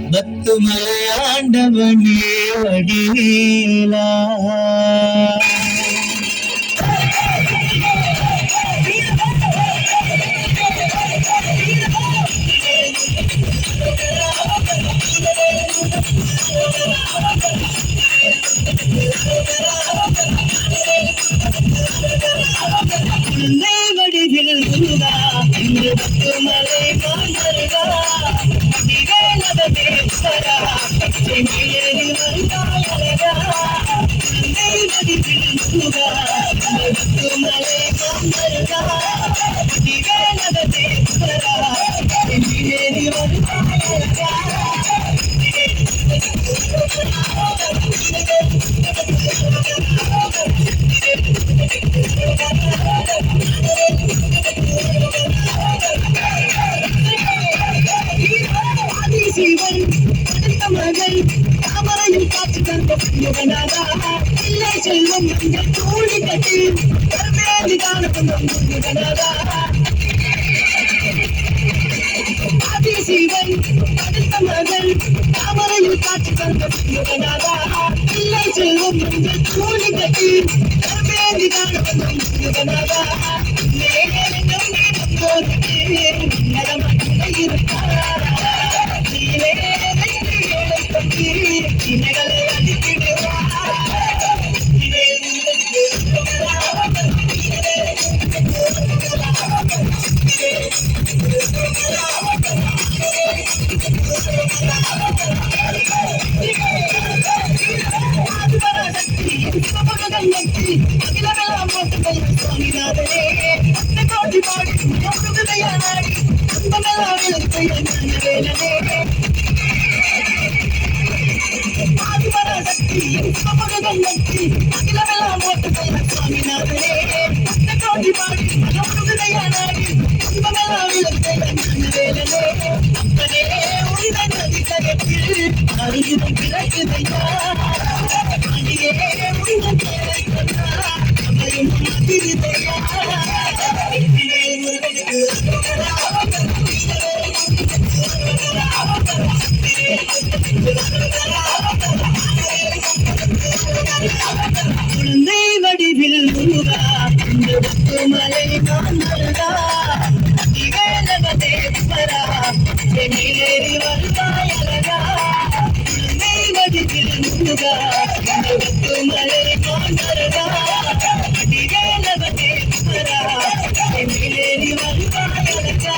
பத்துமலையாண்டவனே வடிவேலா. குழந்தை வடிவில் முருகா, இன்று பத்துமலை மாண்டருகா, வடிவேலவனேஸ்வரா, சென்னையில் வந்தாய் அழகா. குழந்தை வடிவில் முருகா, இன்று பத்துமலை மாண்டருகா, வடிவேலவனேஸ்வரா, சென்னையில் வந்தாய் அழகா. ஆதிசிவன் அடுத்த மகள் தாமரையும் காட்சி தந்த முகநாதா, இல்லை செல்வம் மஞ்சள் தூளி கட்டி கர்மேதி காணப்படும் முகநாதா. ஆதிசிவன் அடுத்த மகள் தாமரையும் காட்சி தந்த முகநாதா, இல்லை செல்வம் மஞ்சள் தூளி கட்டி கர்மேதி காணப்படும் முகநாதா. மேலும் இணைகளை குழந்தை வடிவில் முருகா, இந்த பத்துமலை மாண்டருகா, வடிவேலவனேஸ்வரா, சென்னையில் வந்தாய் அழகா. குழந்தை வடிவில் முருகா, இந்த பத்துமலை மாண்டருகா, வடிவேலவனேஸ்வரா, சென்னையில் வந்தாய் அழகா.